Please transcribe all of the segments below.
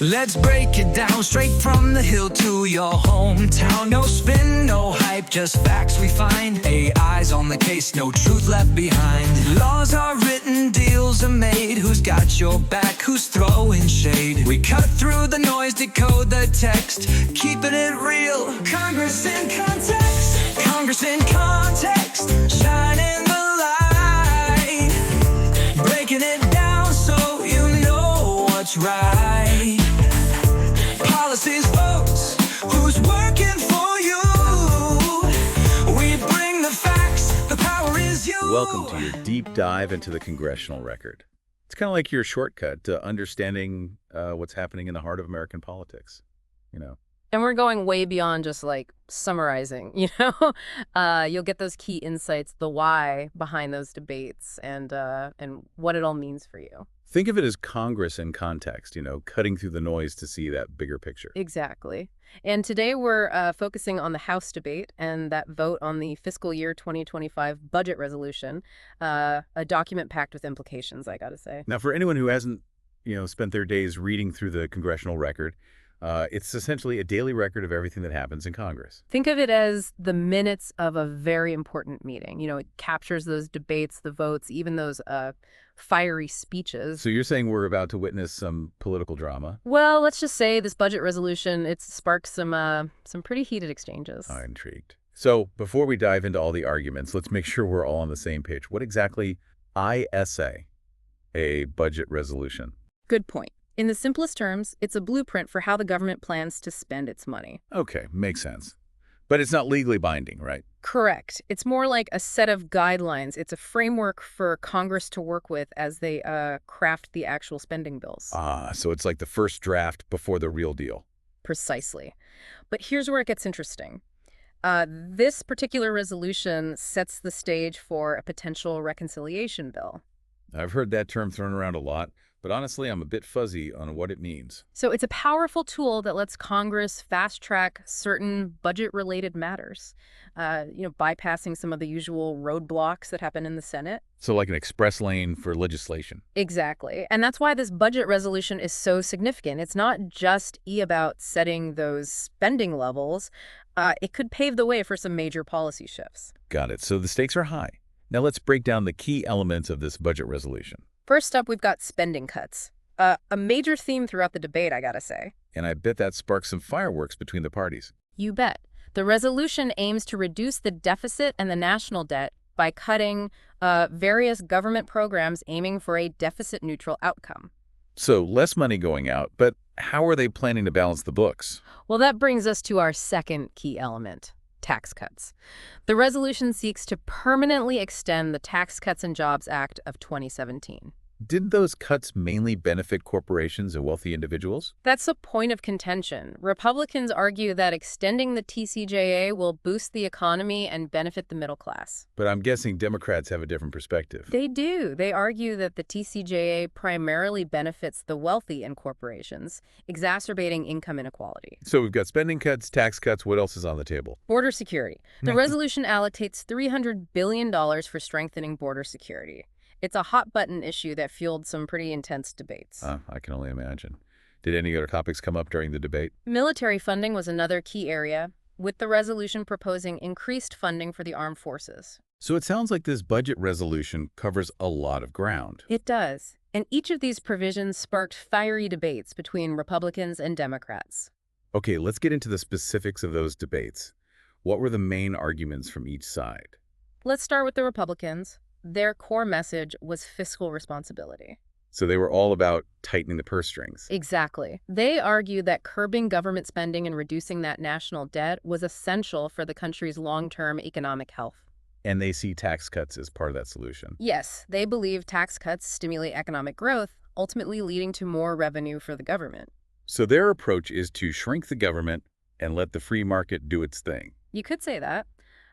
Let's break it down straight from the hill to your hometown. No spin, no hype, just facts we find. AI's on the case, no truth left behind. Laws are written, deals are made. Who's got your back, who's throwing shade? We cut through the noise, decode the text, keeping it real. Congress in context, Congress in context, shining the light, breaking it down so you know what's right. Policies, votes, who's working for you? We bring the facts, the power is you. Welcome to your deep dive into the Congressional Record. It's kind of like your shortcut to understanding what's happening in the heart of American politics, you know. And we're going way beyond just like summarizing, You'll get those key insights, the why behind those debates and what it all means for you. Think of it as Congress in context, cutting through the noise to see that bigger picture. Exactly. And today we're focusing on the House debate and that vote on the fiscal year 2025 budget resolution, a document packed with implications, I gotta say. Now, for anyone who hasn't, spent their days reading through the Congressional Record, it's essentially a daily record of everything that happens in Congress. Think of it as the minutes of a very important meeting. It captures those debates, the votes, even those fiery speeches. So you're saying we're about to witness some political drama? Well, let's just say this budget resolution, it's sparked some pretty heated exchanges. I'm intrigued. So before we dive into all the arguments, let's make sure we're all on the same page. What exactly is a budget resolution? Good point. In the simplest terms, it's a blueprint for how the government plans to spend its money. Okay, makes sense. But it's not legally binding, right? Correct. It's more like a set of guidelines. It's a framework for Congress to work with as they craft the actual spending bills. So it's like the first draft before the real deal. Precisely. But here's where it gets interesting. This particular resolution sets the stage for a potential reconciliation bill. I've heard that term thrown around a lot, but honestly, I'm a bit fuzzy on what it means. So it's a powerful tool that lets Congress fast-track certain budget-related matters, bypassing some of the usual roadblocks that happen in the Senate. So like an express lane for legislation. Exactly. And that's why this budget resolution is so significant. It's not just about setting those spending levels. It could pave the way for some major policy shifts. Got it. So the stakes are high. Now let's break down the key elements of this budget resolution. First up, we've got spending cuts. A major theme throughout the debate, I gotta say. And I bet that sparks some fireworks between the parties. You bet. The resolution aims to reduce the deficit and the national debt by cutting various government programs aiming for a deficit-neutral outcome. So less money going out, but how are they planning to balance the books? Well, that brings us to our second key element. Tax cuts. The resolution seeks to permanently extend the Tax Cuts and Jobs Act of 2017. Did those cuts mainly benefit corporations and wealthy individuals? That's a point of contention. Republicans argue that extending the TCJA will boost the economy and benefit the middle class. But I'm guessing Democrats have a different perspective. They do. They argue that the TCJA primarily benefits the wealthy and corporations, exacerbating income inequality. So we've got spending cuts, tax cuts. What else is on the table? Border security. The resolution allocates $300 billion for strengthening border security. It's a hot-button issue that fueled some pretty intense debates. I can only imagine. Did any other topics come up during the debate? Military funding was another key area, with the resolution proposing increased funding for the armed forces. So it sounds like this budget resolution covers a lot of ground. It does. And each of these provisions sparked fiery debates between Republicans and Democrats. Okay, let's get into the specifics of those debates. What were the main arguments from each side? Let's start with the Republicans. Their core message was fiscal responsibility. So they were all about tightening the purse strings. Exactly. They argued that curbing government spending and reducing that national debt was essential for the country's long-term economic health. And they see tax cuts as part of that solution. Yes, they believe tax cuts stimulate economic growth, ultimately leading to more revenue for the government. So their approach is to shrink the government and let the free market do its thing. You could say that.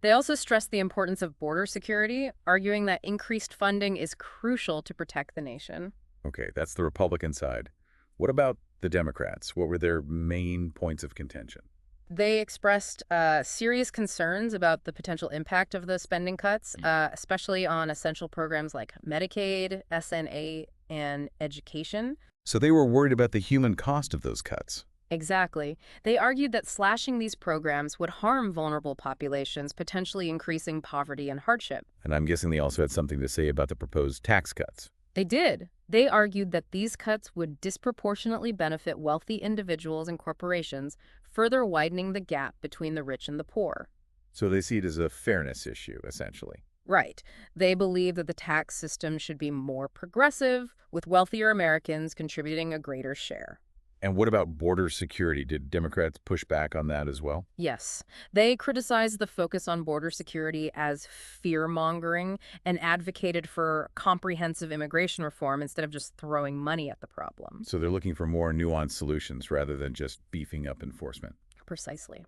They also stressed the importance of border security, arguing that increased funding is crucial to protect the nation. Okay, that's the Republican side. What about the Democrats? What were their main points of contention? They expressed serious concerns about the potential impact of the spending cuts, especially on essential programs like Medicaid, SNA, and education. So they were worried about the human cost of those cuts. Exactly. They argued that slashing these programs would harm vulnerable populations, potentially increasing poverty and hardship. And I'm guessing they also had something to say about the proposed tax cuts. They did. They argued that these cuts would disproportionately benefit wealthy individuals and corporations, further widening the gap between the rich and the poor. So they see it as a fairness issue, essentially. Right. They believe that the tax system should be more progressive, with wealthier Americans contributing a greater share. And what about border security? Did Democrats push back on that as well? Yes, they criticized the focus on border security as fear-mongering and advocated for comprehensive immigration reform instead of just throwing money at the problem. So they're looking for more nuanced solutions rather than just beefing up enforcement. Precisely.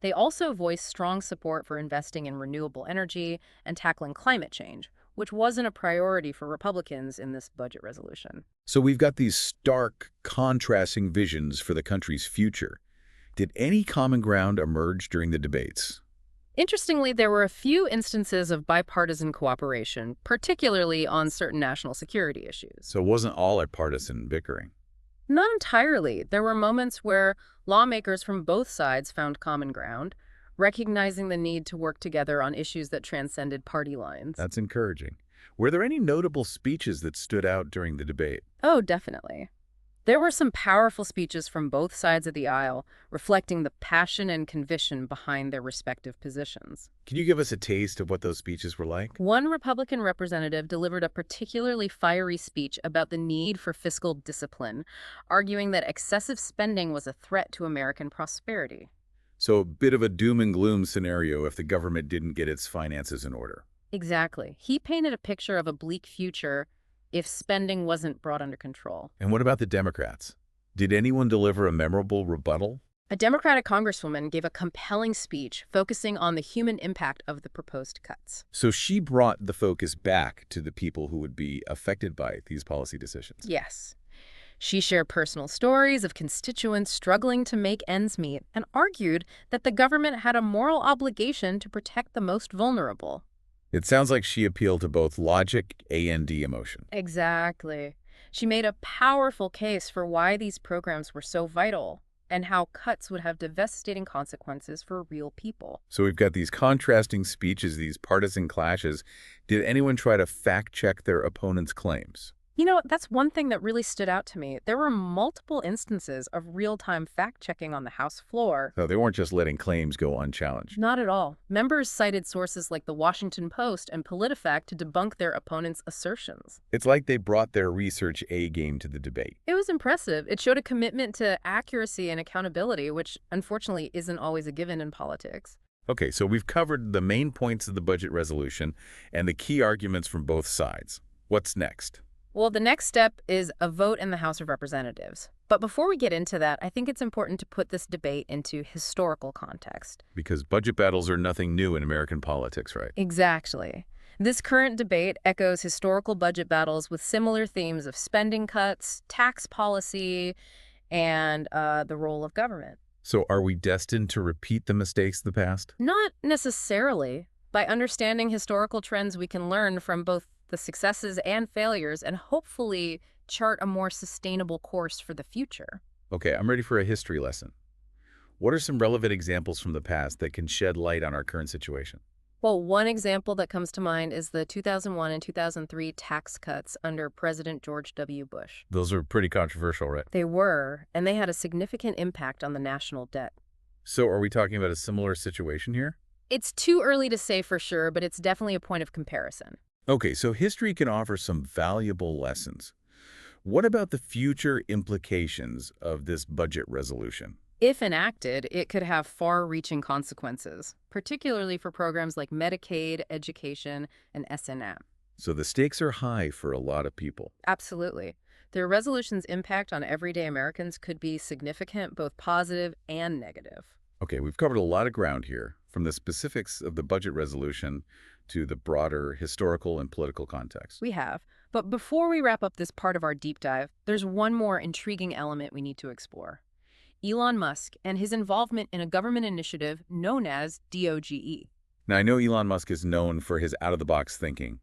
They also voiced strong support for investing in renewable energy and tackling climate change, which wasn't a priority for Republicans in this budget resolution. So we've got these stark, contrasting visions for the country's future. Did any common ground emerge during the debates? Interestingly, there were a few instances of bipartisan cooperation, particularly on certain national security issues. So it wasn't all a partisan bickering. Not entirely. There were moments where lawmakers from both sides found common ground, recognizing the need to work together on issues that transcended party lines. That's encouraging. Were there any notable speeches that stood out during the debate? Oh, definitely. There were some powerful speeches from both sides of the aisle, reflecting the passion and conviction behind their respective positions. Can you give us a taste of what those speeches were like? One Republican representative delivered a particularly fiery speech about the need for fiscal discipline, arguing that excessive spending was a threat to American prosperity. So a bit of a doom and gloom scenario if the government didn't get its finances in order. Exactly. He painted a picture of a bleak future if spending wasn't brought under control. And what about the Democrats? Did anyone deliver a memorable rebuttal? A Democratic congresswoman gave a compelling speech focusing on the human impact of the proposed cuts. So she brought the focus back to the people who would be affected by these policy decisions. Yes. She shared personal stories of constituents struggling to make ends meet and argued that the government had a moral obligation to protect the most vulnerable. It sounds like she appealed to both logic and emotion. Exactly. She made a powerful case for why these programs were so vital and how cuts would have devastating consequences for real people. So we've got these contrasting speeches, these partisan clashes. Did anyone try to fact-check their opponent's claims? You know, that's one thing that really stood out to me. There were multiple instances of real-time fact-checking on the House floor. So they weren't just letting claims go unchallenged. Not at all. Members cited sources like the Washington Post and PolitiFact to debunk their opponents' assertions. It's like they brought their research A game to the debate. It was impressive. It showed a commitment to accuracy and accountability, which unfortunately isn't always a given in politics. Okay, so we've covered the main points of the budget resolution and the key arguments from both sides. What's next? Well, the next step is a vote in the House of Representatives. But before we get into that, I think it's important to put this debate into historical context. Because budget battles are nothing new in American politics, right? Exactly. This current debate echoes historical budget battles with similar themes of spending cuts, tax policy, and the role of government. So are we destined to repeat the mistakes of the past? Not necessarily. By understanding historical trends, we can learn from both the successes and failures and hopefully chart a more sustainable course for the future. Okay, I'm ready for a history lesson. What are some relevant examples from the past that can shed light on our current situation? Well, one example that comes to mind is the 2001 and 2003 tax cuts under President George W. Bush. Those are pretty controversial, right? They were, and they had a significant impact on the national debt. So are we talking about a similar situation here? It's too early to say for sure, but it's definitely a point of comparison. Okay, so history can offer some valuable lessons. What about the future implications of this budget resolution? If enacted, it could have far-reaching consequences, particularly for programs like Medicaid, education, and S&M. So the stakes are high for a lot of people. Absolutely. The resolution's impact on everyday Americans could be significant, both positive and negative. Okay, we've covered a lot of ground here, from the specifics of the budget resolution to the broader historical and political context. We have. But before we wrap up this part of our deep dive, there's one more intriguing element we need to explore. Elon Musk and his involvement in a government initiative known as DOGE. Now, I know Elon Musk is known for his out-of-the-box thinking,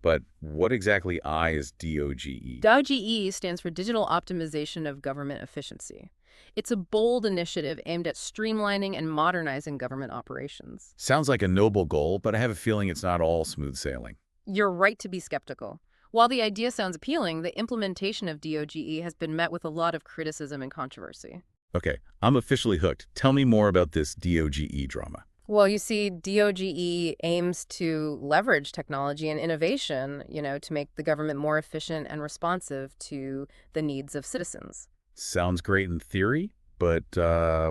But what exactly is DOGE? DOGE stands for Digital Optimization of Government Efficiency. It's a bold initiative aimed at streamlining and modernizing government operations. Sounds like a noble goal, but I have a feeling it's not all smooth sailing. You're right to be skeptical. While the idea sounds appealing, the implementation of DOGE has been met with a lot of criticism and controversy. Okay, I'm officially hooked. Tell me more about this DOGE drama. Well, you see, DOGE aims to leverage technology and innovation, to make the government more efficient and responsive to the needs of citizens. Sounds great in theory, but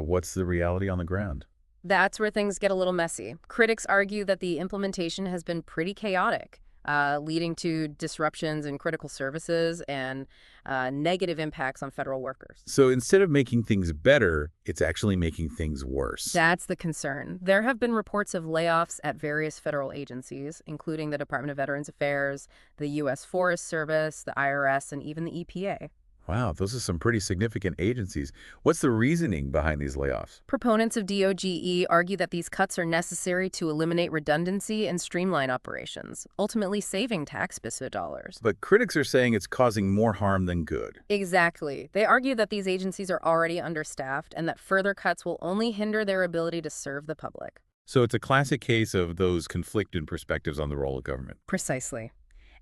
what's the reality on the ground? That's where things get a little messy. Critics argue that the implementation has been pretty chaotic, leading to disruptions in critical services and negative impacts on federal workers. So instead of making things better, it's actually making things worse. That's the concern. There have been reports of layoffs at various federal agencies, including the Department of Veterans Affairs, the U.S. Forest Service, the IRS, and even the EPA. Wow, those are some pretty significant agencies. What's the reasoning behind these layoffs? Proponents of DOGE argue that these cuts are necessary to eliminate redundancy and streamline operations, ultimately saving taxpayer dollars. But critics are saying it's causing more harm than good. Exactly. They argue that these agencies are already understaffed and that further cuts will only hinder their ability to serve the public. So it's a classic case of those conflicted perspectives on the role of government. Precisely.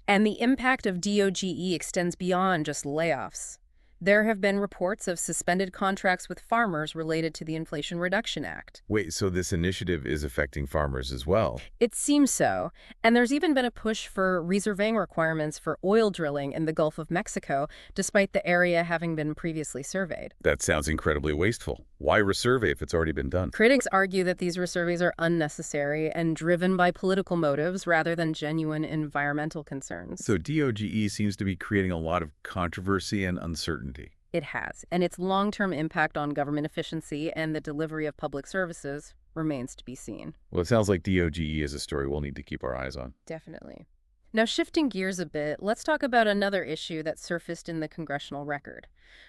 And the impact of DOGE extends beyond just layoffs. There have been reports of suspended contracts with farmers related to the Inflation Reduction Act. Wait, so this initiative is affecting farmers as well? It seems so. And there's even been a push for resurveying requirements for oil drilling in the Gulf of Mexico, despite the area having been previously surveyed. That sounds incredibly wasteful. Why resurvey if it's already been done? Critics argue that these resurveys are unnecessary and driven by political motives rather than genuine environmental concerns. So DOGE seems to be creating a lot of controversy and uncertainty. It has, and its long-term impact on government efficiency and the delivery of public services remains to be seen. Well, it sounds like DOGE is a story we'll need to keep our eyes on. Definitely. Now, shifting gears a bit, let's talk about another issue that surfaced in the Congressional Record: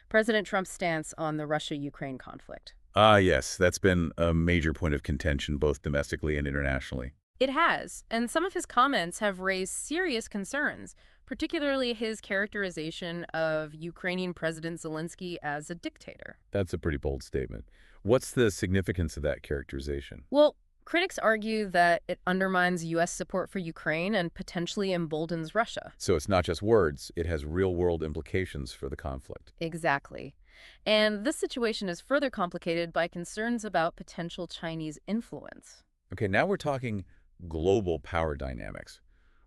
President Trump's stance on the Russia-Ukraine conflict. Yes, that's been a major point of contention both domestically and internationally. It has, and some of his comments have raised serious concerns, particularly his characterization of Ukrainian President Zelensky as a dictator. That's a pretty bold statement. What's the significance of that characterization? Well, critics argue that it undermines U.S. support for Ukraine and potentially emboldens Russia. So it's not just words, it has real-world implications for the conflict. Exactly. And this situation is further complicated by concerns about potential Chinese influence. Okay, now we're talking global power dynamics.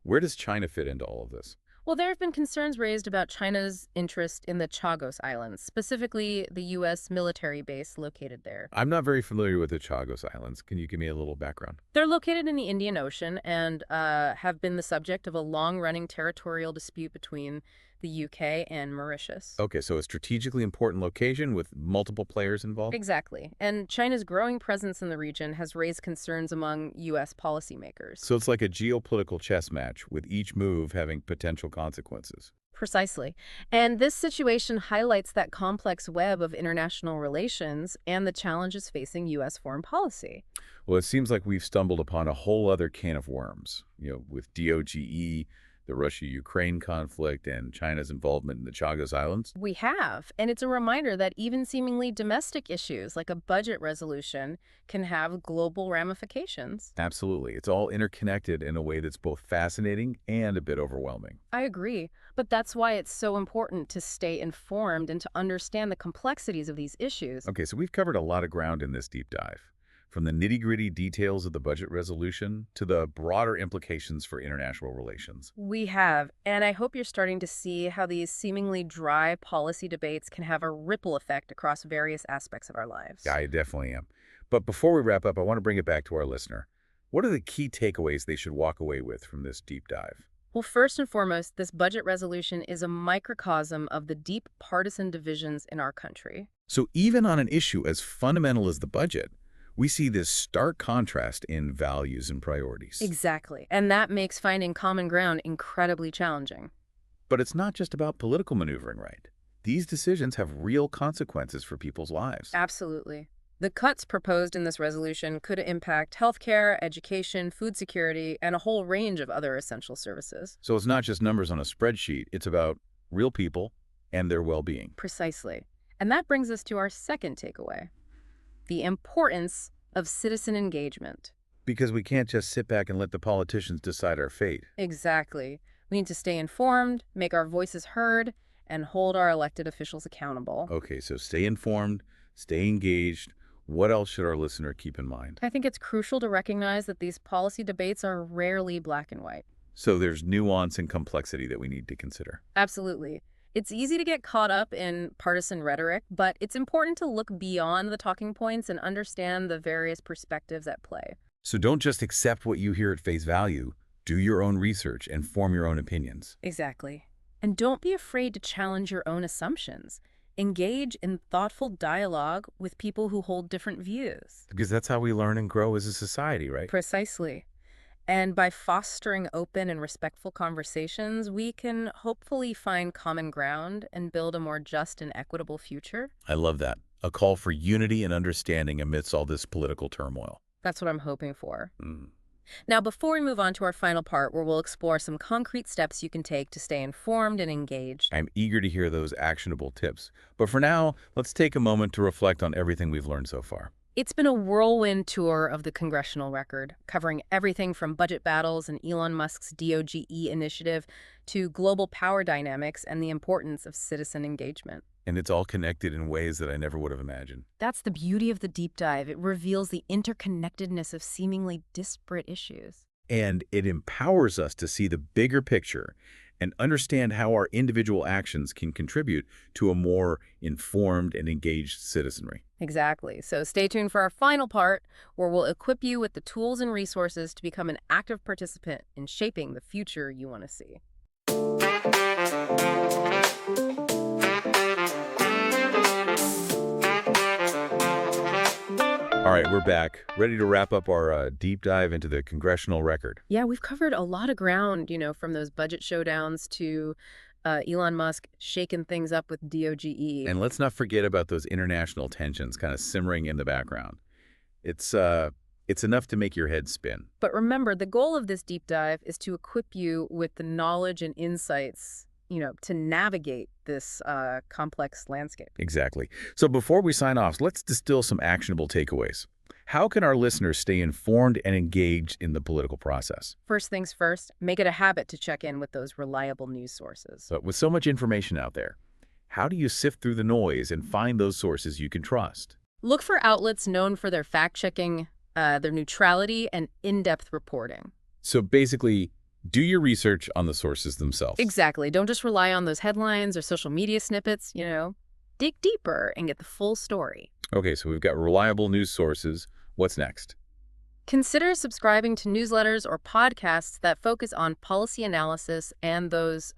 Where does China fit into all of this? Well, there have been concerns raised about China's interest in the Chagos Islands, specifically the U.S. military base located there. I'm not very familiar with the Chagos Islands. Can you give me a little background? They're located in the Indian Ocean and have been the subject of a long-running territorial dispute between the UK and Mauritius. Okay, so a strategically important location with multiple players involved? Exactly. And China's growing presence in the region has raised concerns among U.S. policymakers. So it's like a geopolitical chess match, with each move having potential consequences. Precisely. And this situation highlights that complex web of international relations and the challenges facing U.S. foreign policy. Well, it seems like we've stumbled upon a whole other can of worms, with DOGE, the Russia-Ukraine conflict, and China's involvement in the Chagos Islands. We have, and it's a reminder that even seemingly domestic issues like a budget resolution can have global ramifications. Absolutely. It's all interconnected in a way that's both fascinating and a bit overwhelming. I agree, but that's why it's so important to stay informed and to understand the complexities of these issues. Okay, so we've covered a lot of ground in this deep dive. From the nitty-gritty details of the budget resolution to the broader implications for international relations. We have, and I hope you're starting to see how these seemingly dry policy debates can have a ripple effect across various aspects of our lives. I definitely am. But before we wrap up, I want to bring it back to our listener. What are the key takeaways they should walk away with from this deep dive? Well, first and foremost, this budget resolution is a microcosm of the deep partisan divisions in our country. So even on an issue as fundamental as the budget, we see this stark contrast in values and priorities. Exactly. And that makes finding common ground incredibly challenging. But it's not just about political maneuvering, right? These decisions have real consequences for people's lives. Absolutely. The cuts proposed in this resolution could impact healthcare, education, food security, and a whole range of other essential services. So it's not just numbers on a spreadsheet. It's about real people and their well-being. Precisely. And that brings us to our second takeaway, the importance of citizen engagement. Because we can't just sit back and let the politicians decide our fate. Exactly. We need to stay informed, make our voices heard, and hold our elected officials accountable. Okay, so stay informed, stay engaged. What else should our listener keep in mind? I think it's crucial to recognize that these policy debates are rarely black and white. So there's nuance and complexity that we need to consider. Absolutely. It's easy to get caught up in partisan rhetoric, but it's important to look beyond the talking points and understand the various perspectives at play. So don't just accept what you hear at face value. Do your own research and form your own opinions. Exactly. And don't be afraid to challenge your own assumptions. Engage in thoughtful dialogue with people who hold different views. Because that's how we learn and grow as a society, right? Precisely. And by fostering open and respectful conversations, we can hopefully find common ground and build a more just and equitable future. I love that. A call for unity and understanding amidst all this political turmoil. That's what I'm hoping for. Mm. Now, before we move on to our final part, where we'll explore some concrete steps you can take to stay informed and engaged. I'm eager to hear those actionable tips. But for now, let's take a moment to reflect on everything we've learned so far. It's been a whirlwind tour of the Congressional Record, covering everything from budget battles and Elon Musk's DOGE initiative to global power dynamics and the importance of citizen engagement. And it's all connected in ways that I never would have imagined. That's the beauty of the deep dive. It reveals the interconnectedness of seemingly disparate issues. And it empowers us to see the bigger picture and understand how our individual actions can contribute to a more informed and engaged citizenry. Exactly. So stay tuned for our final part, where we'll equip you with the tools and resources to become an active participant in shaping the future you want to see. All right, we're back, ready to wrap up our deep dive into the Congressional Record. Yeah, we've covered a lot of ground, from those budget showdowns to Elon Musk shaking things up with DOGE. And let's not forget about those international tensions kind of simmering in the background. It's enough to make your head spin. But remember, the goal of this deep dive is to equip you with the knowledge and insights, to navigate this complex landscape. Exactly. So before we sign off, let's distill some actionable takeaways. How can our listeners stay informed and engaged in the political process? First things first, make it a habit to check in with those reliable news sources. So with so much information out there, how do you sift through the noise and find those sources you can trust? Look for outlets known for their fact-checking, their neutrality, and in-depth reporting. So basically, do your research on the sources themselves. Exactly. Don't just rely on those headlines or social media snippets, Dig deeper and get the full story. Okay, so we've got reliable news sources. What's next? Consider subscribing to newsletters or podcasts that focus on policy analysis and those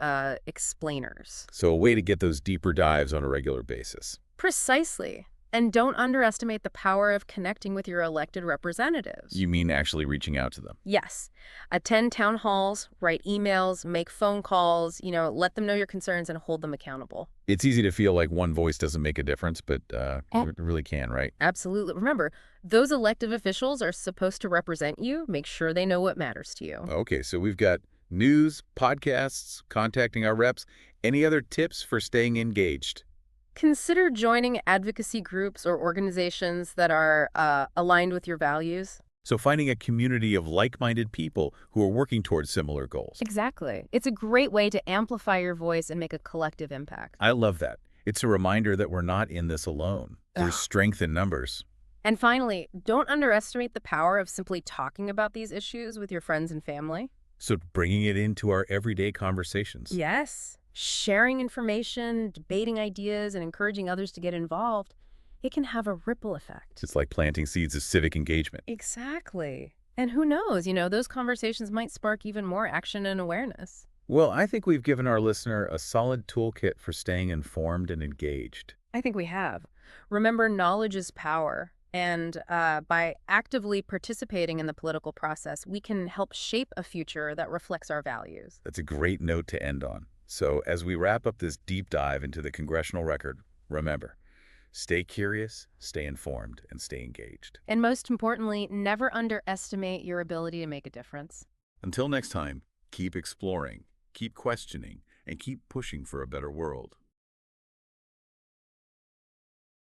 explainers. So a way to get those deeper dives on a regular basis. Precisely. And don't underestimate the power of connecting with your elected representatives. You mean actually reaching out to them? Yes. Attend town halls, write emails, make phone calls, let them know your concerns and hold them accountable. It's easy to feel like one voice doesn't make a difference, but it really can, right? Absolutely. Remember, those elected officials are supposed to represent you. Make sure they know what matters to you. Okay, so we've got news, podcasts, contacting our reps. Any other tips for staying engaged? Consider joining advocacy groups or organizations that are aligned with your values. So finding a community of like-minded people who are working towards similar goals. Exactly. It's a great way to amplify your voice and make a collective impact. I love that. It's a reminder that we're not in this alone. There's strength in numbers. And finally, don't underestimate the power of simply talking about these issues with your friends and family. So bringing it into our everyday conversations. Yes. Sharing information, debating ideas, and encouraging others to get involved, it can have a ripple effect. It's like planting seeds of civic engagement. Exactly. And who knows, those conversations might spark even more action and awareness. Well, I think we've given our listener a solid toolkit for staying informed and engaged. I think we have. Remember, knowledge is power. And by actively participating in the political process, we can help shape a future that reflects our values. That's a great note to end on. So as we wrap up this deep dive into the Congressional Record, remember, Stay curious, stay informed, and stay engaged. And most importantly, never underestimate your ability to make a difference. Until next time, keep exploring, keep questioning, and keep pushing for a better world.